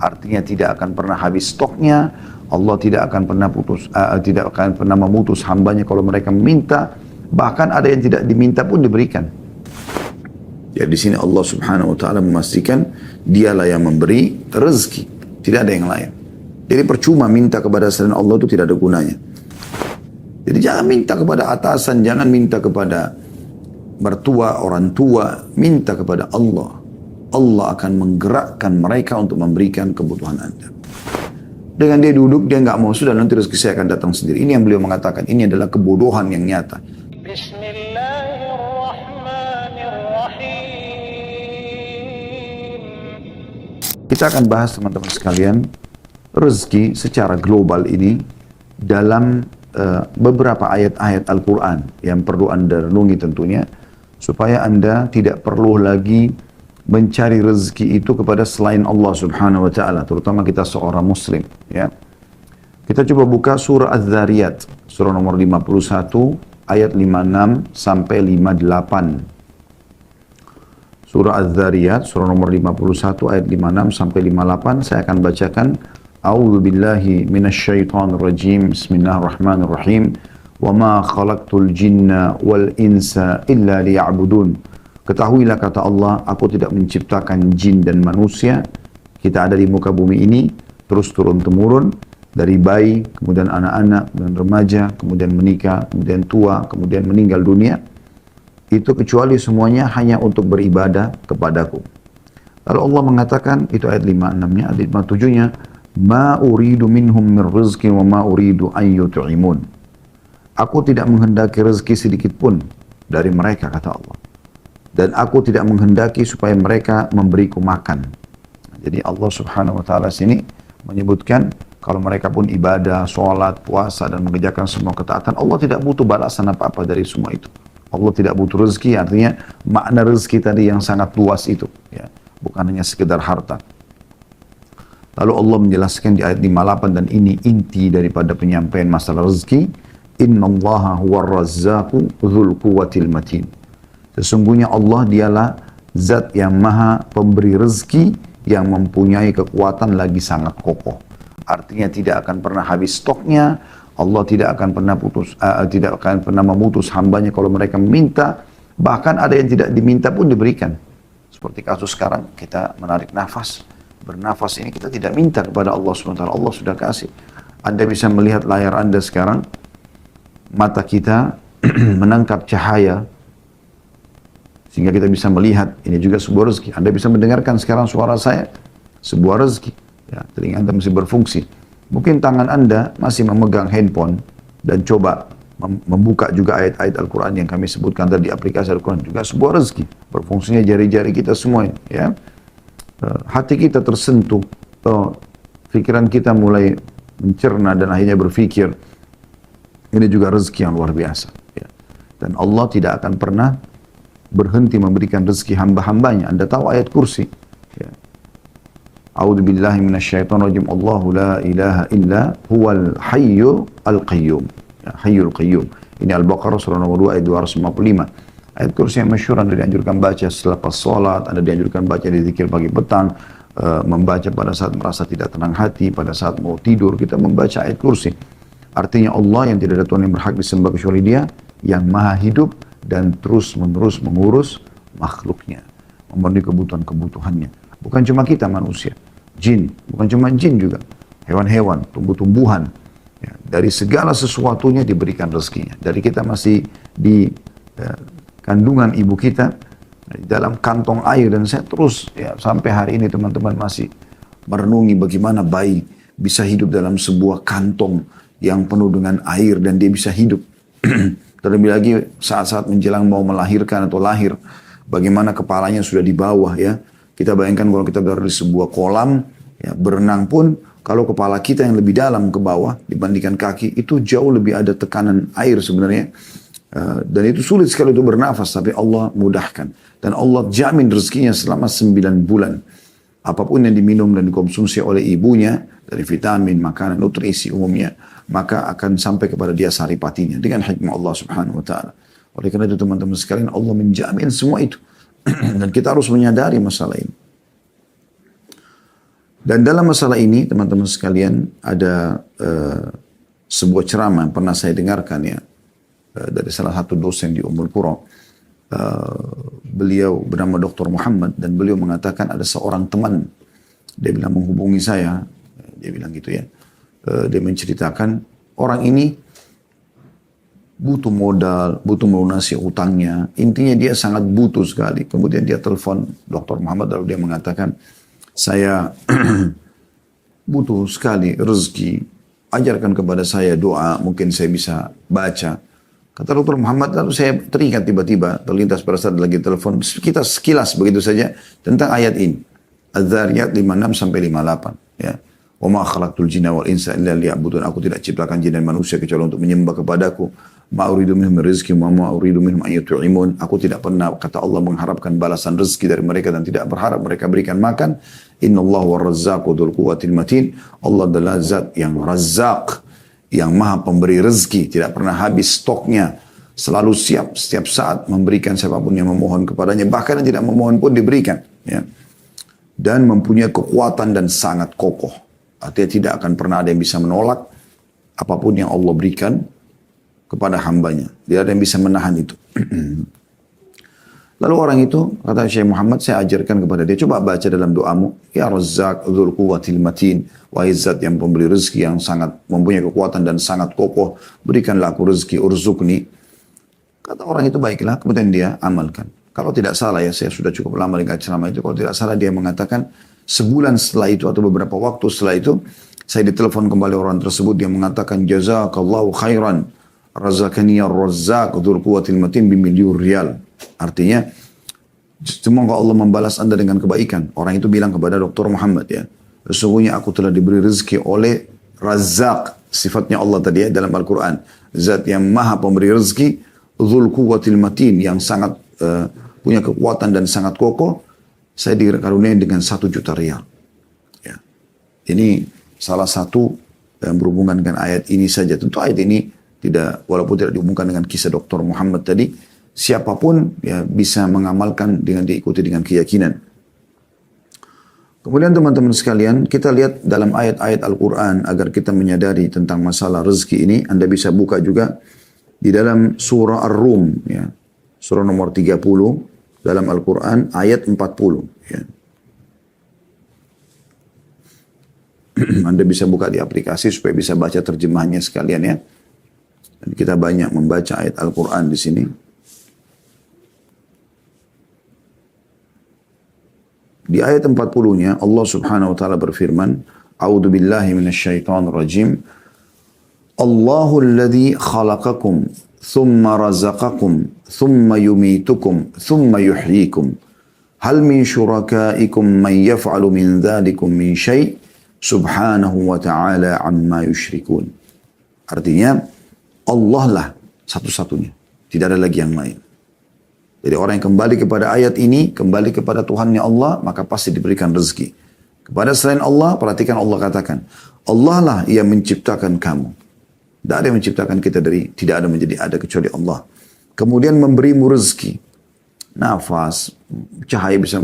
Artinya tidak akan pernah habis stoknya. Allah tidak akan pernah memutus hambanya kalau mereka meminta. Bahkan ada yang tidak diminta pun diberikan. Jadi di sini Allah Subhanahu wa taala memastikan dialah yang memberi rezeki, tidak ada yang lain. Jadi percuma minta kepada selain Allah itu tidak ada gunanya. Jadi jangan minta kepada atasan, jangan minta kepada mertua, orang tua, minta kepada Allah. Allah akan menggerakkan mereka untuk memberikan kebutuhan Anda. Dengan dia duduk, dia nggak mau, sudah nanti rezeki saya akan datang sendiri. Ini yang beliau mengatakan, ini adalah kebodohan yang nyata. Kita akan bahas teman-teman sekalian, rezeki secara global ini dalam beberapa ayat-ayat Al-Quran yang perlu Anda renungi tentunya, supaya Anda tidak perlu lagi mencari rezeki itu kepada selain Allah Subhanahu wa taala, terutama kita seorang muslim, ya. Kita coba buka surah Az-Zariyat, surah nomor 51 ayat 56 sampai 58. Surah Az-Zariyat, surah nomor 51 ayat 56 sampai 58, saya akan bacakan. A'udzu billahi minasyaitonir rajim. Bismillahirrahmanirrahim. Wa ma khalaqtul jinna wal insa illa liya'budun. Ketahuilah kata Allah, aku tidak menciptakan jin dan manusia. Kita ada di muka bumi ini terus turun-temurun, dari bayi, kemudian anak-anak, kemudian remaja, kemudian menikah, kemudian tua, kemudian meninggal dunia. Itu kecuali semuanya hanya untuk beribadah kepadaku. Lalu Allah mengatakan, itu ayat 56-nya, ayat 57-nya, ma uridu minhum min rizqin wa ma uridu an yut'imun. Aku tidak menghendaki rezeki sedikit pun dari mereka, kata Allah. Dan aku tidak menghendaki supaya mereka memberiku makan. Jadi Allah Subhanahu wa taala sini menyebutkan kalau mereka pun ibadah, sholat, puasa dan mengerjakan semua ketaatan, Allah tidak butuh balasan apa-apa dari semua itu. Allah tidak butuh rezeki, artinya makna rezeki tadi yang sangat luas itu, ya, bukan hanya sekedar harta. Lalu Allah menjelaskan di ayat 58, dan ini inti daripada penyampaian masalah rezeki. Innallaha huwar razzaqu dzul quwwatil matin. Sesungguhnya Allah dialah zat yang maha pemberi rezeki yang mempunyai kekuatan lagi sangat kokoh. Artinya tidak akan pernah habis stoknya. Allah tidak akan pernah memutus hambanya kalau mereka meminta. Bahkan ada yang tidak diminta pun diberikan. Seperti kasus sekarang, kita menarik nafas. Bernafas ini kita tidak minta kepada Allah SWT. Allah sudah kasih. Anda bisa melihat layar Anda sekarang. Mata kita menangkap cahaya. Sehingga kita bisa melihat, ini juga sebuah rezeki. Anda bisa mendengarkan sekarang suara saya, sebuah rezeki. Ya, telinga Anda masih berfungsi. Mungkin tangan Anda masih memegang handphone dan coba membuka juga ayat-ayat Al-Quran yang kami sebutkan tadi di aplikasi Al-Quran, juga sebuah rezeki. Berfungsinya jari-jari kita semua, ya. Hati kita tersentuh, pikiran kita mulai mencerna dan akhirnya berpikir. Ini juga rezeki yang luar biasa. Ya. Dan Allah tidak akan pernah berhenti memberikan rezeki hamba-hambanya. Anda tahu ayat kursi. Ya. A'udzu billahi minasyaitonir rajim. Allahu la ilaha illa huwal hayyu al-qayyum. Ya, hayyul qayyum. Ini Al-Baqarah surah nomor 2 ayat 255. Ayat kursi yang masyhur Anda dianjurkan baca selepas salat, Anda dianjurkan baca di zikir pagi petang, membaca pada saat merasa tidak tenang hati, pada saat mau tidur kita membaca ayat kursi. Artinya Allah yang tidak ada Tuhan yang berhak disembah kecuali Dia, yang maha hidup dan terus-menerus mengurus makhluknya, memenuhi kebutuhan-kebutuhannya. Bukan cuma kita manusia, jin, bukan cuma jin juga, hewan-hewan, tumbuh-tumbuhan. Ya, dari segala sesuatunya diberikan rezekinya. Dari kita masih di kandungan ibu kita, di dalam kantong air, dan saya terus ya, sampai hari ini teman-teman masih merenungi bagaimana bayi bisa hidup dalam sebuah kantong yang penuh dengan air dan dia bisa hidup. Terlebih lagi saat-saat menjelang mau melahirkan atau lahir, bagaimana kepalanya sudah di bawah, ya. Kita bayangkan kalau kita berada di sebuah kolam, ya, berenang pun, kalau kepala kita yang lebih dalam ke bawah dibandingkan kaki, itu jauh lebih ada tekanan air sebenarnya. Dan itu sulit sekali untuk bernafas, tapi Allah mudahkan. Dan Allah jamin rezekinya selama 9 bulan. Apapun yang diminum dan dikonsumsi oleh ibunya, dari vitamin, makanan, nutrisi umumnya, maka akan sampai kepada dia saripatinya dengan hikmah Allah Subhanahu wa taala. Oleh karena itu teman-teman sekalian, Allah menjamin semua itu. Dan kita harus menyadari masalah ini. Dan dalam masalah ini, teman-teman sekalian, ada sebuah ceramah yang pernah saya dengarkan ya, dari salah satu dosen di Ummul Qura. Beliau bernama Dr. Muhammad, dan beliau mengatakan ada seorang teman, dia bilang menghubungi saya, dia bilang gitu ya, dia menceritakan orang ini butuh modal, butuh melunasi utangnya, intinya dia sangat butuh sekali. Kemudian dia telepon Dr. Muhammad, lalu dia mengatakan, saya butuh sekali rezeki, ajarkan kepada saya doa, mungkin saya bisa baca. Kata Dr. Muhammad, lalu saya teringat tiba-tiba, terlintas pada saat lagi telepon, kita sekilas begitu saja tentang ayat ini. Az-Zariyat 56-58. Ya. Wa ma khalaqtul jinna wal insa illa liya'budun. Aku tidak ciptakan jin dan manusia kecuali untuk menyembah kepadaku. Ma uridu minhum rizqi wa ma uridu minhum an yut'imun. Aku tidak pernah, kata Allah, mengharapkan balasan rezeki dari mereka dan tidak berharap mereka berikan makan. Innallaha war-razzaqu dzul quwwatil matin. Allah adalah zat yang Razzaq, yang maha pemberi rezeki, tidak pernah habis stoknya, selalu siap setiap saat memberikan siapapun yang memohon kepadanya, bahkan yang tidak memohon pun diberikan, ya. Dan mempunyai kekuatan dan sangat kokoh. Artinya tidak akan pernah ada yang bisa menolak apapun yang Allah berikan kepada hambanya. Tidak ada yang bisa menahan itu. Lalu orang itu, kata Syekh Muhammad, saya ajarkan kepada dia, coba baca dalam doamu, Ya Razzaq dzul quwwatil matin, wahai zat yang pemberi rezeki yang sangat mempunyai kekuatan dan sangat kokoh, berikanlah aku rezeki, urzukni. Kata orang itu, baiklah, kemudian dia amalkan. Kalau tidak salah ya, saya sudah cukup lama dengan ceramah itu, kalau tidak salah dia mengatakan, sebulan setelah itu atau beberapa waktu setelah itu, saya ditelepon kembali orang tersebut, dia mengatakan, Jazakallahu khairan, razaqani ar-razzaq dzul quwwatil matin bimilyon rial. Artinya, semoga Allah membalas Anda dengan kebaikan. Orang itu bilang kepada Dr. Muhammad ya, sesungguhnya aku telah diberi rezeki oleh Razzaq, sifatnya Allah tadi ya dalam Al-Quran. Zat yang maha pemberi rezeki, dzul quwwatil matin, yang sangat punya kekuatan dan sangat kokoh. Saya dikaruniai dengan 1 juta rial. Ya. Ini salah satu yang berhubungan dengan ayat ini saja. Tentu ayat ini tidak, walaupun tidak dihubungkan dengan kisah Dr. Muhammad tadi, siapapun ya bisa mengamalkan dengan diikuti dengan keyakinan. Kemudian teman-teman sekalian, kita lihat dalam ayat-ayat Al-Quran agar kita menyadari tentang masalah rezeki ini. Anda bisa buka juga di dalam surah Ar-Rum, ya, surah nomor 30 dalam Al-Quran ayat 40. Ya. Anda bisa buka di aplikasi supaya bisa baca terjemahnya sekalian ya. Dan kita banyak membaca ayat Al-Quran di sini. Di ayat 40-nya Allah Subhanahu wa taala berfirman, A'udzu billahi minasyaitonir rajim. Allahu alladzi khalaqakum thumma razaqakum thumma yumitukum thumma yuhyikum. Hal min syurakaikum man yaf'alu min dzalikum min syai' subhanahu wa ta'ala amma yusyrikun. Artinya Allah lah satu-satunya, tidak ada lagi yang lain. Jadi orang yang kembali kepada ayat ini, kembali kepada Tuhannya Allah, maka pasti diberikan rezeki. Kepada selain Allah, perhatikan Allah katakan, Allah lah yang menciptakan kamu. Tidak ada yang menciptakan kita dari tidak ada menjadi ada kecuali Allah. Kemudian memberimu rezeki. Nafas, cahaya bisa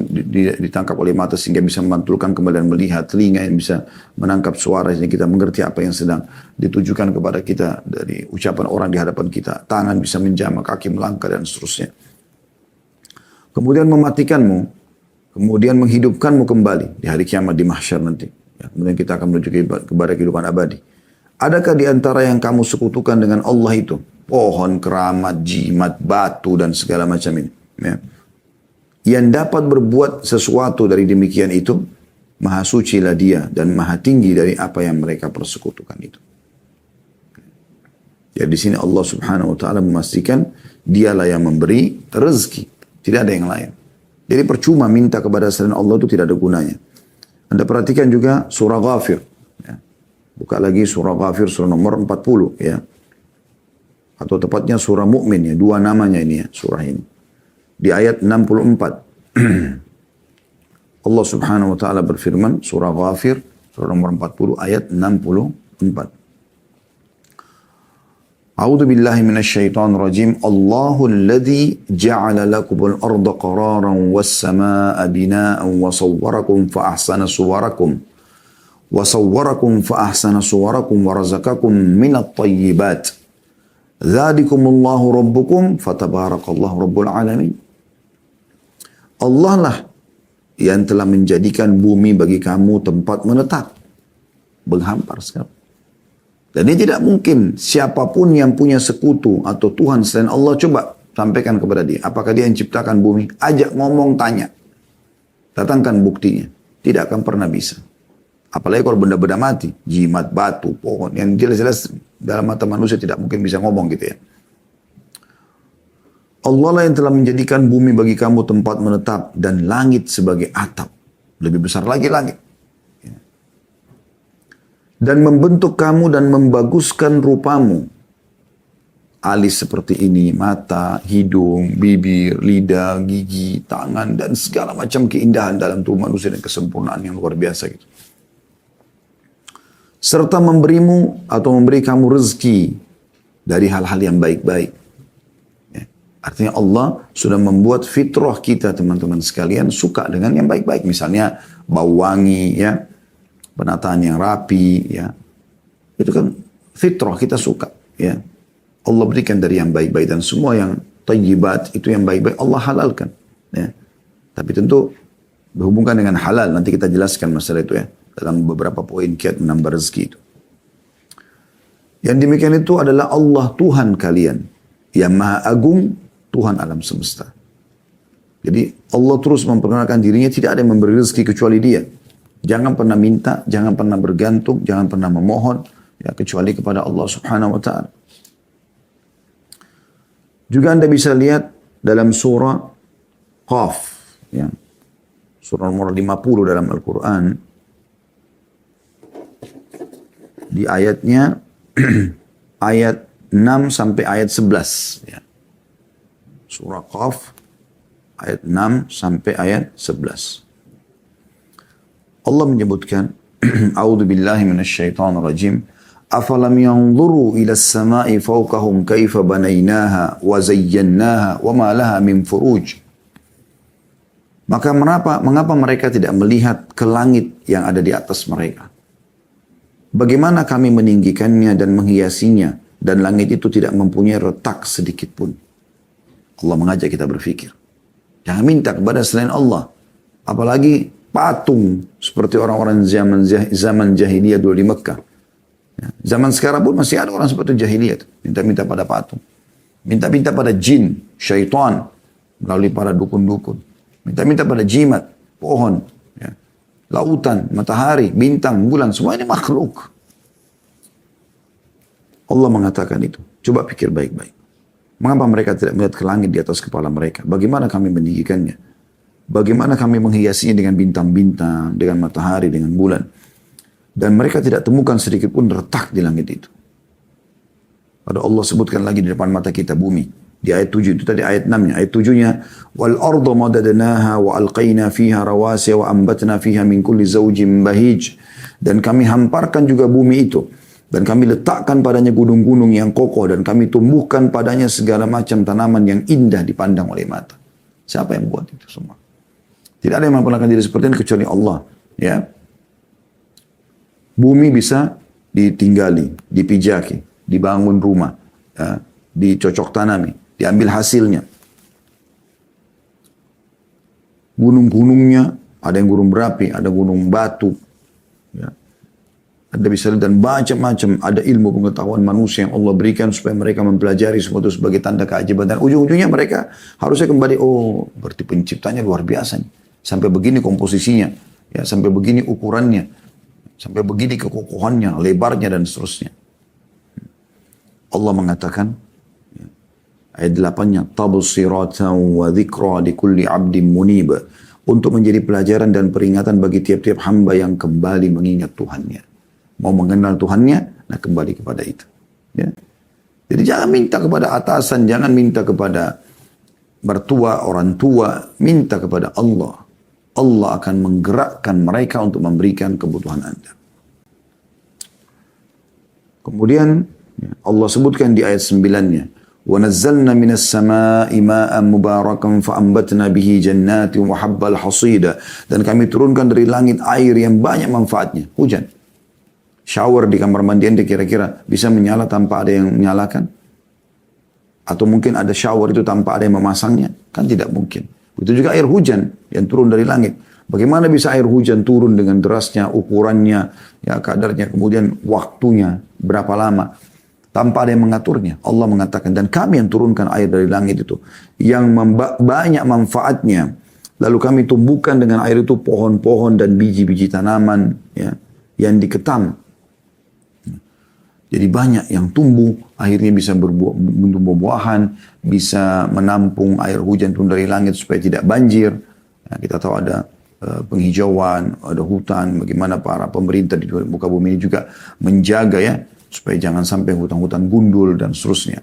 ditangkap oleh mata sehingga bisa memantulkan kembali dan melihat, telinga yang bisa menangkap suara sehingga kita mengerti apa yang sedang ditujukan kepada kita dari ucapan orang di hadapan kita. Tangan bisa menjamah, kaki melangkah dan seterusnya. Kemudian mematikanmu, kemudian menghidupkanmu kembali di hari kiamat di mahsyar nanti. Ya, kemudian kita akan menuju kepada kehidupan abadi. Adakah di antara yang kamu sekutukan dengan Allah itu? Pohon, keramat, jimat, batu, dan segala macam ini. Ya. Yang dapat berbuat sesuatu dari demikian itu, maha suci lah dia dan maha tinggi dari apa yang mereka persekutukan itu. Jadi di sini Allah Subhanahu wa taala memastikan dialah yang memberi rezeki. Tidak ada yang lain. Jadi percuma minta kepada selain Allah itu tidak ada gunanya. Anda perhatikan juga surah Ghafir. Ya. Buka lagi surah Ghafir, surah nomor 40. Ya. Atau tepatnya surah Mu'min. Ya. 2 namanya ini ya, surah ini. Di ayat 64. Allah Subhanahu wa taala berfirman, surah Ghafir, surah nomor 40, ayat 64. A'udzu billahi minasyaitonir rajim. Allahul ladzi ja'ala lakumul arda qararan was samaa'a binaa'an wa sawwarakum fa ahsana suwarakum wa sawwarakum fa ahsana suwarakum wa razaqakum minat thayyibat. Dzalikumullahu rabbukum fatabarakallahu rabbul alamin. Allah lah yang telah menjadikan bumi bagi kamu tempat menetap. Menghampar sekarang. Dan ini tidak mungkin siapapun yang punya sekutu atau Tuhan selain Allah, coba sampaikan kepada dia. Apakah dia yang ciptakan bumi? Ajak ngomong, tanya. Datangkan buktinya. Tidak akan pernah bisa. Apalagi kalau benda-benda mati. Jimat, batu, pohon. Yang jelas-jelas dalam mata manusia tidak mungkin bisa ngomong gitu ya. Allah lah yang telah menjadikan bumi bagi kamu tempat menetap dan langit sebagai atap. Lebih besar lagi langit. Dan membentuk kamu dan membaguskan rupamu. Alis seperti ini, mata, hidung, bibir, lidah, gigi, tangan, dan segala macam keindahan dalam tubuh manusia dan kesempurnaan yang luar biasa gitu. Serta memberimu atau memberi kamu rezeki dari hal-hal yang baik-baik. Artinya Allah sudah membuat fitrah kita teman-teman sekalian suka dengan yang baik-baik. Misalnya bau wangi, ya, penataan yang rapi, ya. Itu kan fitrah kita suka, ya. Allah berikan dari yang baik-baik dan semua yang thayyibat itu yang baik-baik Allah halalkan, ya. Tapi tentu berhubungan dengan halal, nanti kita jelaskan masalah itu ya dalam beberapa poin kiat menambah rezeki itu. Yang demikian itu adalah Allah Tuhan kalian yang Maha Agung, Tuhan alam semesta. Jadi Allah terus memperkenalkan dirinya, tidak ada yang memberi rezeki kecuali Dia. Jangan pernah minta, jangan pernah bergantung, jangan pernah memohon, ya, kecuali kepada Allah Subhanahu wa Ta'ala. Juga Anda bisa lihat dalam surah Qaf, ya, surah nomor 50 dalam Al-Quran, di ayatnya ayat 6 sampai ayat 11, ya. Surah Qaf ayat 6 sampai ayat 11. Allah menyebutkan, A'udzu billahi minasyaitonir rajim. Afalam yanzuru ila as-sama'i fawqahum kaifa banaynaha wa zayyannaha wa ma laha min furuj. Maka mengapa mereka tidak melihat ke langit yang ada di atas mereka? Bagaimana kami meninggikannya dan menghiasinya, dan langit itu tidak mempunyai retak sedikit pun. Allah mengajak kita berpikir. Jangan minta kepada selain Allah. Apalagi patung seperti orang-orang zaman jahiliyah dulu di Mekah. Ya, zaman sekarang pun masih ada orang seperti jahiliyah. Minta-minta pada patung. Minta-minta pada jin, syaitan. Melalui para dukun-dukun. Minta-minta pada jimat, pohon, ya, lautan, matahari, bintang, bulan. Semua ini makhluk. Allah mengatakan itu. Coba pikir baik-baik. Mengapa mereka tidak melihat ke langit di atas kepala mereka? Bagaimana kami meninggikannya? Bagaimana kami menghiasinya dengan bintang-bintang, dengan matahari, dengan bulan? Dan mereka tidak temukan sedikit pun retak di langit itu. Pada Allah sebutkan lagi di depan mata kita bumi. Di ayat 7 itu tadi ayat 6-nya. Ayat 7-nya, wal arda madadnaha wa alqaina fiha rawasiya wa ambatna fiha min kulli zawjin bahij. Dan kami hamparkan juga bumi itu. Dan kami letakkan padanya gunung-gunung yang kokoh. Dan kami tumbuhkan padanya segala macam tanaman yang indah dipandang oleh mata. Siapa yang buat itu semua? Tidak ada yang memperlakukan diri seperti ini kecuali Allah. Ya. Bumi bisa ditinggali, dipijaki, dibangun rumah, ya, dicocok tanami, diambil hasilnya. Gunung-gunungnya, ada yang gunung berapi, ada gunung batu. Ya. Anda bisa lihat dan macam-macam ada ilmu pengetahuan manusia yang Allah berikan supaya mereka mempelajari semua itu sebagai tanda keajaiban. Dan ujung-ujungnya mereka harusnya kembali, oh berarti penciptanya luar biasa nih. Sampai begini komposisinya, ya, sampai begini ukurannya, sampai begini kekokohannya, lebarnya dan seterusnya. Allah mengatakan, ayat 8-nya, tabsiratan wa dzikra likulli 'abdin munib, untuk menjadi pelajaran dan peringatan bagi tiap-tiap hamba yang kembali mengingat Tuhannya. Mau mengenal Tuhannya, nah kembali kepada itu. Ya. Jadi jangan minta kepada atasan, jangan minta kepada mertua, orang tua, minta kepada Allah. Allah akan menggerakkan mereka untuk memberikan kebutuhan Anda. Kemudian Allah sebutkan di ayat 9-nya, وَنَزَّلْنَا مِنَ السَّمَاءِ مَاءً مُبَارَكًا فَأَنْبَتْنَا بِهِ جَنَّاتٍ وَحَبَّ الْحَصِيدَ. Dan kami turunkan dari langit air yang banyak manfaatnya, hujan. Shower di kamar mandi Anda kira-kira bisa menyala tanpa ada yang menyalakan? Atau mungkin ada shower itu tanpa ada yang memasangnya? Kan tidak mungkin. Itu juga air hujan yang turun dari langit. Bagaimana bisa air hujan turun dengan derasnya, ukurannya, ya kadarnya, kemudian waktunya, berapa lama? Tanpa ada yang mengaturnya. Allah mengatakan, dan kami yang turunkan air dari langit itu. Yang banyak manfaatnya. Lalu kami tumbuhkan dengan air itu pohon-pohon dan biji-biji tanaman ya, yang diketam. Jadi banyak yang tumbuh, akhirnya bisa berbuah-buahan, bisa menampung air hujan turun dari langit supaya tidak banjir. Nah, kita tahu ada penghijauan, ada hutan, bagaimana para pemerintah di muka bumi ini juga menjaga ya, supaya jangan sampai hutan-hutan gundul dan seterusnya.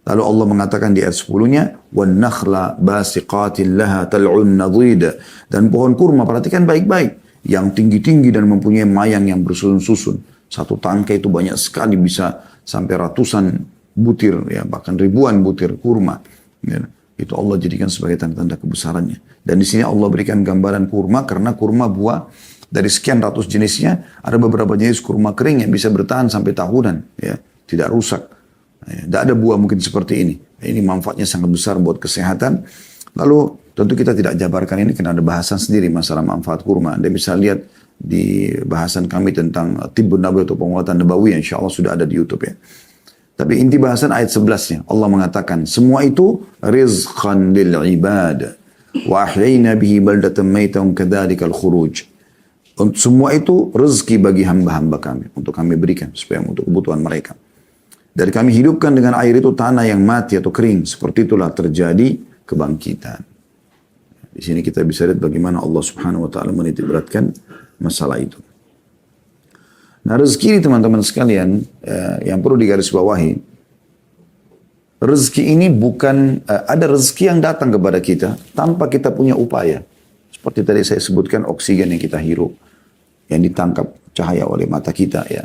Lalu Allah mengatakan di ayat 10-nya, وَالنَّخْلَ بَاسِقَاتٍ لَهَا تَلْعُنْ نَضِيدَ. Dan pohon kurma, perhatikan baik-baik, yang tinggi-tinggi dan mempunyai mayang yang bersusun-susun. Satu tangkai itu banyak sekali, bisa sampai ratusan butir, ya, bahkan ribuan butir kurma. Ya, itu Allah jadikan sebagai tanda-tanda kebesarannya. Dan di sini Allah berikan gambaran kurma, karena kurma buah dari sekian ratus jenisnya, ada beberapa jenis kurma kering yang bisa bertahan sampai tahunan, ya, tidak rusak. Tidak ada buah mungkin seperti ini. Ini manfaatnya sangat besar buat kesehatan. Lalu tentu kita tidak jabarkan ini karena ada bahasan sendiri masalah manfaat kurma. Anda bisa lihat di bahasan kami tentang Tibbun Nabawi atau penguatan Nabawi, insya Allah sudah ada di YouTube ya. Tapi inti bahasan ayat 11-nya, Allah mengatakan semua itu rizqan lil ibad wa ahyayna bihi baldatan maytan kadzalikal khuruj. Semua itu rezeki bagi hamba-hamba kami untuk kami berikan supaya untuk kebutuhan mereka. Dan kami hidupkan dengan air itu tanah yang mati atau kering, seperti itulah terjadi kebangkitan. Di sini kita bisa lihat bagaimana Allah Subhanahu wa taala menitik beratkan masalah itu. Nah, rezeki ini teman-teman sekalian yang perlu digarisbawahi. Rezeki ini bukan ada rezeki yang datang kepada kita tanpa kita punya upaya. Seperti tadi saya sebutkan oksigen yang kita hirup, yang ditangkap cahaya oleh mata kita, ya,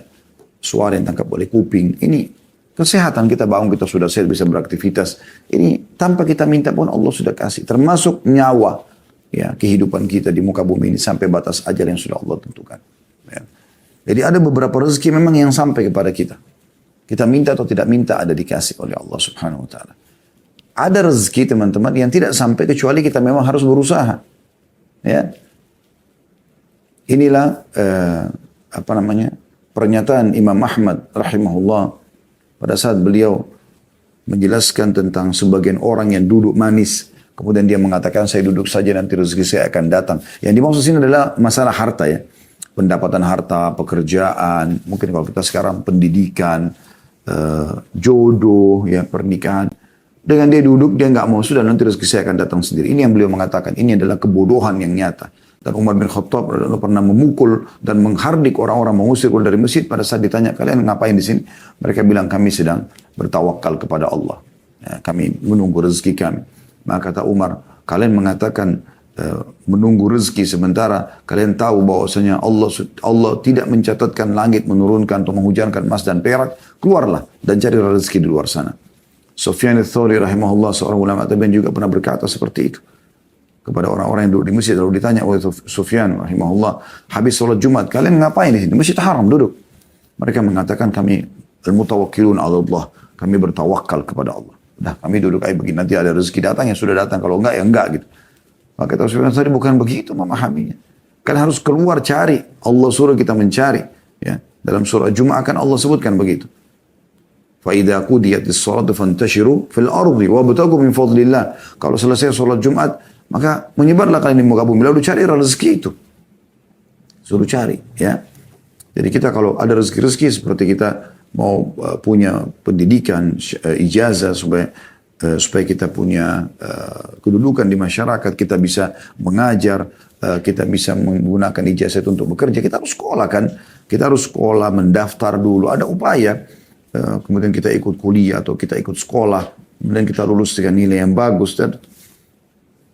suara yang ditangkap oleh kuping. Ini kesehatan kita, bangun kita sudah sehat bisa beraktivitas. Ini tanpa kita minta pun Allah sudah kasih. Termasuk nyawa, ya, kehidupan kita di muka bumi ini sampai batas ajal yang sudah Allah tentukan. Ya. Jadi ada beberapa rezeki memang yang sampai kepada kita. Kita minta atau tidak minta ada dikasih oleh Allah Subhanahu wa taala. Ada rezeki teman-teman yang tidak sampai kecuali kita memang harus berusaha. Ya. Inilah pernyataan Imam Ahmad rahimahullah pada saat beliau menjelaskan tentang sebagian orang yang duduk manis. Kemudian dia mengatakan, saya duduk saja nanti rezeki saya akan datang. Yang dimaksud sini adalah masalah harta ya. Pendapatan harta, pekerjaan, mungkin kalau kita sekarang pendidikan, jodoh, ya, pernikahan. Dengan dia duduk, dia nggak mau, sudah nanti rezeki saya akan datang sendiri. Ini yang beliau mengatakan, ini adalah kebodohan yang nyata. Dan Umar bin Khattab pernah memukul dan menghardik orang-orang, mengusir dari masjid pada saat ditanya, kalian ngapain di sini? Mereka bilang, kami sedang bertawakal kepada Allah. Ya, kami menunggu rezeki kami. Maka kata Umar, kalian mengatakan menunggu rezeki sementara kalian tahu bahwasanya Allah tidak mencatatkan langit menurunkan atau menghujankan emas dan perak, keluarlah dan cari rezeki di luar sana. Sufyan ats-Tsauri rahimahullah, seorang ulama tabi'in, juga pernah berkata seperti itu kepada orang-orang yang duduk di masjid. Lalu ditanya oleh Sufyan rahimahullah, habis sholat Jumat kalian ngapain di sini? Masjid Haram duduk. Mereka mengatakan, kami al-mutawakkilun 'ala Allah, kami bertawakal kepada Allah. Dah, kami duduk aja begini, nanti ada rezeki datang, yang sudah datang, kalau enggak ya enggak gitu. Maka kata Sufyan tadi, bukan begitu memahaminya. Kan harus keluar cari. Allah suruh kita mencari. Ya. Dalam surah Jum'ah kan Allah sebutkan begitu. فَإِذَا قُضِيَتِ الصَّلَاةُ فَانْتَشِرُوا فِي الْأَرْضِ وَابْتَغُوا مِنْ فَضْلِ اللَّهِ. Kalau selesai sholat Jumat, maka menyebarlah kalian di muka bumi, lalu cari rezeki itu. Suruh cari. Ya. Jadi kita kalau ada rezeki-rezeki seperti kita mau punya pendidikan, ijazah supaya kita punya kedudukan di masyarakat, kita bisa mengajar, kita bisa menggunakan ijazah itu untuk bekerja, kita harus sekolah kan. Kita harus sekolah, mendaftar dulu, ada upaya. Kemudian kita ikut kuliah atau kita ikut sekolah, kemudian kita lulus dengan nilai yang bagus, dan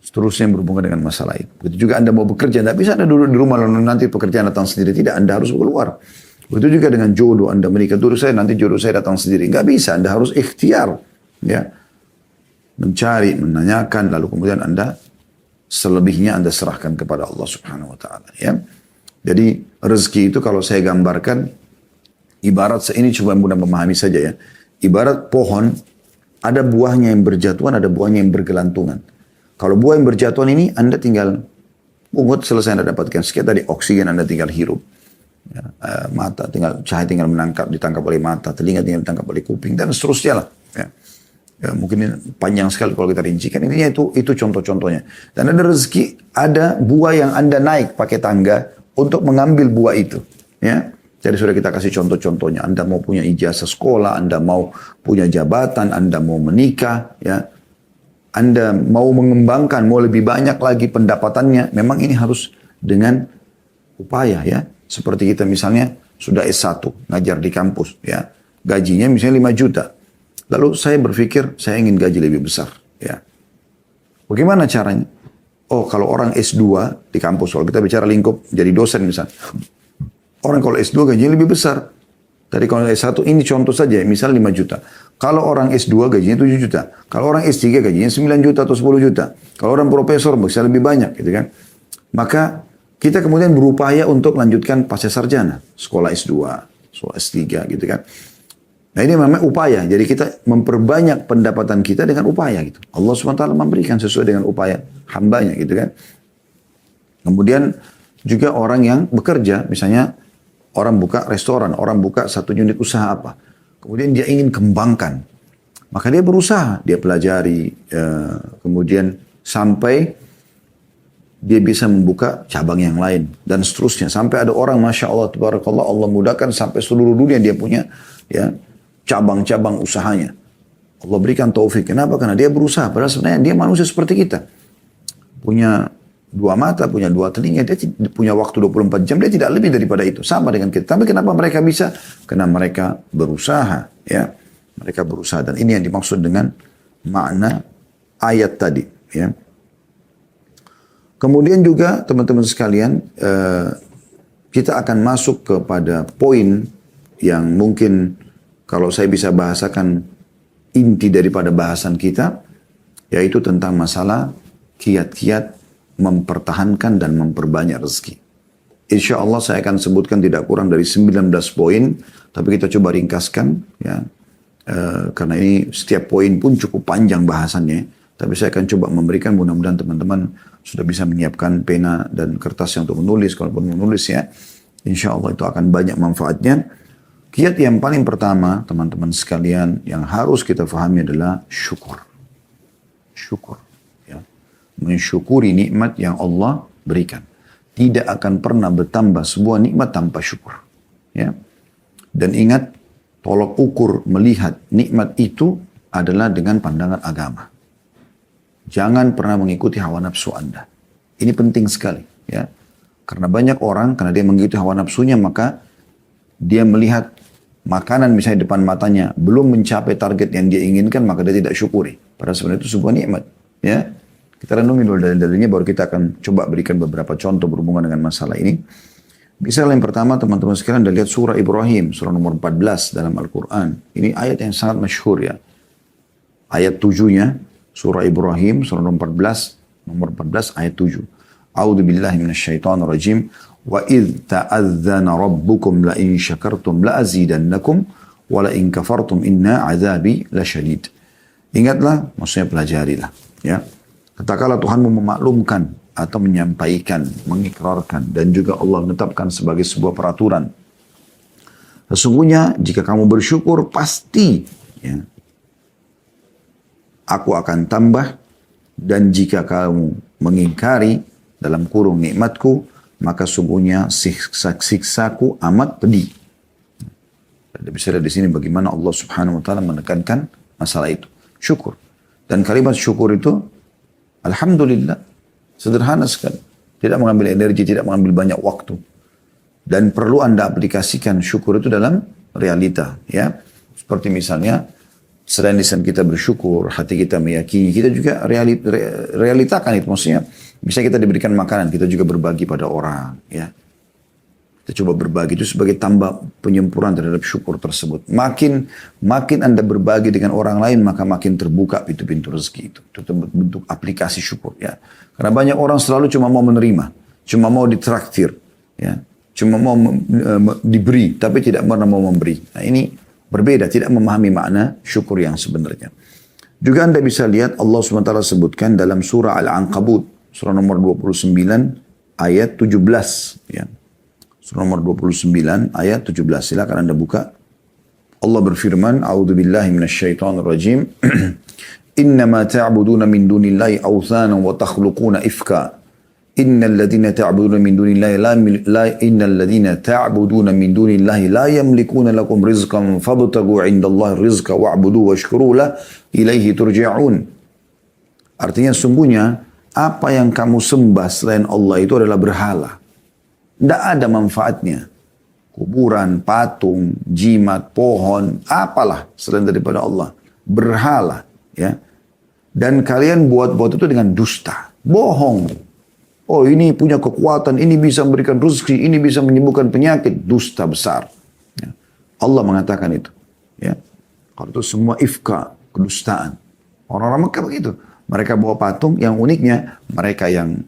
seterusnya yang berhubungan dengan masalah itu. Begitu juga Anda mau bekerja, tidak bisa Anda duduk di rumah lalu nanti pekerjaan datang sendiri. Tidak, Anda harus keluar. Begitu juga dengan jodoh, Anda menikah dulu saya, nanti jodoh saya datang sendiri. Nggak bisa, Anda harus ikhtiar. Ya. Mencari, menanyakan, lalu kemudian Anda selebihnya Anda serahkan kepada Allah Subhanahu wa taala, ya. Jadi rezeki itu kalau saya gambarkan Ibarat ini coba mudah memahami saja ya. Ibarat pohon, ada buahnya yang berjatuhan, ada buahnya yang bergelantungan. Kalau buah yang berjatuhan ini, Anda tinggal pungut, selesai Anda dapatkan. Sekian tadi oksigen Anda tinggal hirup. Ya, mata tinggal, cahaya tinggal ditangkap oleh mata, telinga tinggal ditangkap oleh kuping, dan seterusnya lah. Ya. Ya, mungkin ini panjang sekali kalau kita rincikan. Intinya itu contoh-contohnya. Dan ada rezeki, ada buah yang Anda naik pakai tangga untuk mengambil buah itu. Ya. Jadi sudah kita kasih contoh-contohnya. Anda mau punya ijazah sekolah, Anda mau punya jabatan, Anda mau menikah, ya, Anda mau mengembangkan, mau lebih banyak lagi pendapatannya. Memang ini harus dengan upaya, ya. Seperti kita misalnya sudah S1, ngajar di kampus, ya, gajinya misalnya 5 juta. Lalu saya berpikir saya ingin gaji lebih besar, ya. Bagaimana caranya? Oh, kalau orang S2 di kampus, kalau kita bicara lingkup jadi dosen misalnya. Orang kalau S2 gajinya lebih besar. Tadi kalau S1 ini contoh saja, misal 5 juta. Kalau orang S2 gajinya 7 juta. Kalau orang S3 gajinya 9 juta atau 10 juta. Kalau orang profesor bisa lebih banyak gitu kan. Maka kita kemudian berupaya untuk lanjutkan pasca sarjana. Sekolah S2, sekolah S3 gitu kan. Nah ini memang upaya. Jadi kita memperbanyak pendapatan kita dengan upaya gitu. Allah SWT memberikan sesuai dengan upaya hambanya gitu kan. Kemudian juga orang yang bekerja, misalnya orang buka restoran, orang buka satu unit usaha apa. Kemudian dia ingin kembangkan. Maka dia berusaha, dia pelajari, kemudian sampai dia bisa membuka cabang yang lain. Dan seterusnya. Sampai ada orang, Masya Allah, Tabarakallah, Allah mudahkan sampai seluruh dunia dia punya ya cabang-cabang usahanya. Allah berikan taufik. Kenapa? Karena dia berusaha. Padahal sebenarnya dia manusia seperti kita. Punya 2 mata, punya 2 telinga, dia punya waktu 24 jam, dia tidak lebih daripada itu. Sama dengan kita. Tapi kenapa mereka bisa? Karena mereka berusaha. Ya, mereka berusaha. Dan ini yang dimaksud dengan makna ayat tadi. Ya. Kemudian juga teman-teman sekalian, kita akan masuk kepada poin yang mungkin kalau saya bisa bahasakan inti daripada bahasan kita, yaitu tentang masalah kiat-kiat mempertahankan dan memperbanyak rezeki. Insya Allah saya akan sebutkan tidak kurang dari 19 poin, tapi kita coba ringkaskan, ya, karena ini setiap poin pun cukup panjang bahasannya. Tapi saya akan coba memberikan, mudah-mudahan teman-teman sudah bisa menyiapkan pena dan kertas yang untuk menulis, kalaupun menulis ya, insya Allah itu akan banyak manfaatnya. Kiat yang paling pertama, teman-teman sekalian, yang harus kita fahami adalah syukur. Syukur. Mensyukuri nikmat yang Allah berikan. Tidak akan pernah bertambah sebuah nikmat tanpa syukur. Ya. Dan ingat, tolok ukur melihat nikmat itu adalah dengan pandangan agama. Jangan pernah mengikuti hawa nafsu Anda. Ini penting sekali. Ya. Karena banyak orang, karena dia mengikuti hawa nafsunya, maka dia melihat makanan misalnya depan matanya belum mencapai target yang dia inginkan, maka dia tidak syukuri. Padahal sebenarnya itu sebuah nikmat. Ya. Kita renungi dulu dalil-dalilnya, baru kita akan coba berikan beberapa contoh berhubungan dengan masalah ini. Misalnya yang pertama, teman-teman sekalian, Anda lihat surah Ibrahim, surah nomor 14 dalam Al-Quran. Ini ayat yang sangat masyhur ya. Ayat 7-nya, surah Ibrahim, surah nomor 14 ayat 7. A'udzu billahi minasyaitonir rajim. Wa idh ta'adzana rabbukum la in syakartum la azidannakum wa la in kafartum inna azabi lasyadid. Ingatlah, maksudnya pelajarilah, ya. Katakanlah Tuhanmu memaklumkan atau menyampaikan, mengikrarkan, dan juga Allah menetapkan sebagai sebuah peraturan. Sesungguhnya jika kamu bersyukur pasti ya, aku akan tambah, dan jika kamu mengingkari dalam kurung nikmatku, maka sungguhnya siksaku amat pedih. Ada bisa lihat di sini bagaimana Allah Subhanahu wa taala menekankan masalah itu, syukur. Dan kalimat syukur itu alhamdulillah, sederhana sekali. Tidak mengambil energi, tidak mengambil banyak waktu. Dan perlu Anda aplikasikan syukur itu dalam realita. Ya, seperti misalnya, selain lisan kita bersyukur, hati kita meyakini, kita juga realitakan itu. Maksudnya, misalnya kita diberikan makanan, kita juga berbagi pada orang. Ya, kita coba berbagi, itu sebagai tambah penyempurnaan terhadap syukur tersebut. Makin Anda berbagi dengan orang lain, maka makin terbuka pintu-pintu rezeki itu. Itu bentuk aplikasi syukur. Ya. Karena banyak orang selalu cuma mau menerima, cuma mau ditraktir. Ya. Cuma mau diberi, tapi tidak pernah mau memberi. Nah ini berbeda, tidak memahami makna syukur yang sebenarnya. Juga Anda bisa lihat Allah SWT sebutkan dalam surah Al-Ankabut, surah nomor 29 ayat 17. Ya. Surah nomor 29 ayat 17. Silakan Anda buka. Allah berfirman, A'udzubillahi minasyaitonirrajim. Innama ta'buduna min dunillahi awthanan wa takhluquna ifka. Innal ladzina ta'buduna min dunillahi la yamlikuna lakum rizqan fabtagu 'indallahi rizqa wa'budu washkuru lahu ilaihi turja'un. Artinya sungguhnya apa yang kamu sembah selain Allah itu adalah berhala. Tidak ada manfaatnya. Kuburan, patung, jimat, pohon, apalah selain daripada Allah. Berhala. Ya. Dan kalian buat-buat itu dengan dusta. Bohong. Oh ini punya kekuatan, ini bisa memberikan rezeki, ini bisa menyembuhkan penyakit. Dusta besar. Ya. Allah mengatakan itu. Ya. Kalau itu semua ifka, kedustaan. Orang-orang Mekah begitu. Mereka bawa patung, yang uniknya mereka yang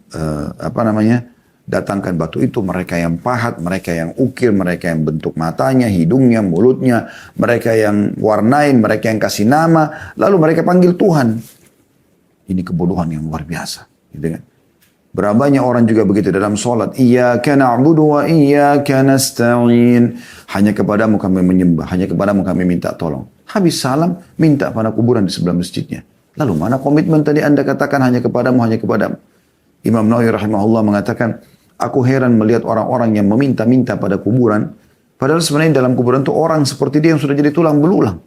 datangkan batu itu, mereka yang pahat, mereka yang ukir, mereka yang bentuk matanya, hidungnya, mulutnya, mereka yang warnain, mereka yang kasih nama, lalu mereka panggil Tuhan. Ini kebodohan yang luar biasa. Gitu kan? Berapa banyak orang juga begitu dalam sholat. Iyyaka na'budu wa iyyaka nasta'in. Hanya kepadamu kami menyembah, hanya kepadamu kami minta tolong. Habis salam, minta pada kuburan di sebelah masjidnya. Lalu mana komitmen tadi Anda katakan hanya kepadamu, hanya kepadamu. Imam Nawawi rahimahullah mengatakan, aku heran melihat orang-orang yang meminta-minta pada kuburan, padahal sebenarnya dalam kuburan itu orang seperti dia yang sudah jadi tulang belulang.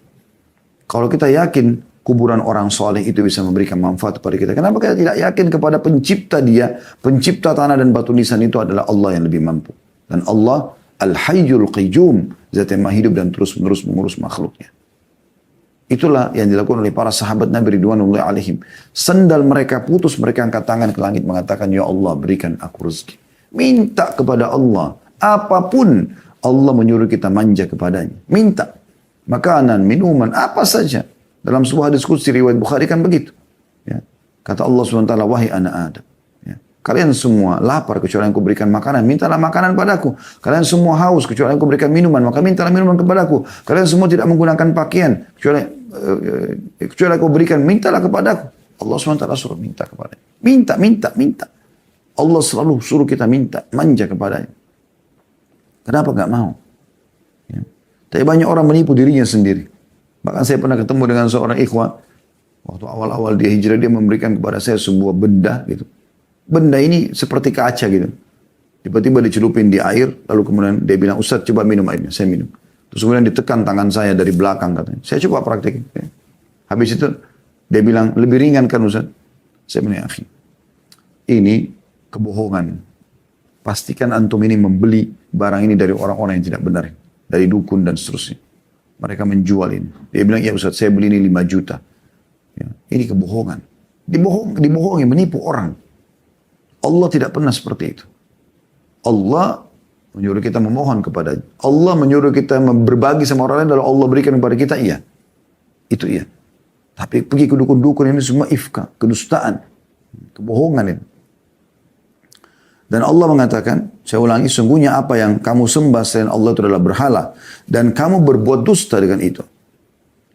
Kalau kita yakin kuburan orang soleh itu bisa memberikan manfaat kepada kita, kenapa kita tidak yakin kepada pencipta dia, pencipta tanah dan batu nisan itu adalah Allah yang lebih mampu. Dan Allah Al-Hayyul Qayyum, zat yang maha hidup dan terus-menerus mengurus makhluknya. Itulah yang dilakukan oleh para sahabat Nabi Ridwanullahi alaihim. Sendal mereka putus, mereka angkat tangan ke langit mengatakan, Ya Allah berikan aku rezeki. Minta kepada Allah. Apapun Allah menyuruh kita manja kepadanya. Minta. Makanan, minuman, apa saja. Dalam sebuah hadis qudsi riwayat Bukhari kan begitu. Ya. Kata Allah SWT, wahai anak Adam. Ya. Kalian semua lapar kecuali yang kuberikan makanan. Mintalah makanan padaku. Kalian semua haus kecuali yang kuberikan minuman. Maka mintalah minuman kepadaku. Kalian semua tidak menggunakan pakaian. Kecuali aku berikan, mintalah kepadaku. Allah SWT suruh minta kepadanya. Minta, minta, minta. Allah selalu suruh kita minta, manja kepadanya. Kenapa gak mau? Ya. Tapi banyak orang menipu dirinya sendiri. Bahkan saya pernah ketemu dengan seorang ikhwah. Waktu awal-awal dia hijrah, dia memberikan kepada saya sebuah benda gitu. Benda ini seperti kaca gitu. Tiba-tiba dicelupin di air, lalu kemudian dia bilang, Ustaz coba minum airnya, saya minum. Terus kemudian ditekan tangan saya dari belakang katanya. Saya coba praktekin. Ya. Habis itu dia bilang, lebih ringan kan Ustaz? Saya bilang, akhi, ini kebohongan. Pastikan antum ini membeli barang ini dari orang-orang yang tidak benar. Dari dukun dan seterusnya. Mereka menjual ini. Dia bilang, ya Ustaz, saya beli ini 5 juta. Ya, ini kebohongan. Dibohongi, menipu orang. Allah tidak pernah seperti itu. Allah menyuruh kita memohon kepadanya. Allah menyuruh kita berbagi sama orang lain, lalu Allah berikan kepada kita, iya. Itu iya. Tapi pergi ke dukun-dukun ini semua ifka, kedustaan, kebohongan ini. Dan Allah mengatakan, saya ulangi, sungguhnya apa yang kamu sembah selain Allah itu adalah berhala. Dan kamu berbuat dusta dengan itu.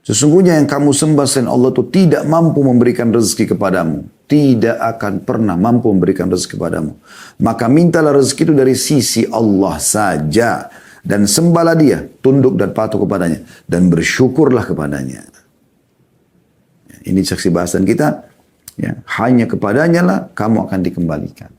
Sesungguhnya yang kamu sembah selain Allah itu tidak mampu memberikan rezeki kepadamu. Tidak akan pernah mampu memberikan rezeki kepadamu. Maka mintalah rezeki itu dari sisi Allah saja. Dan sembahlah dia, tunduk dan patuh kepadanya. Dan bersyukurlah kepadanya. Ini saksi bahasan kita. Ya, hanya kepadanya lah kamu akan dikembalikan.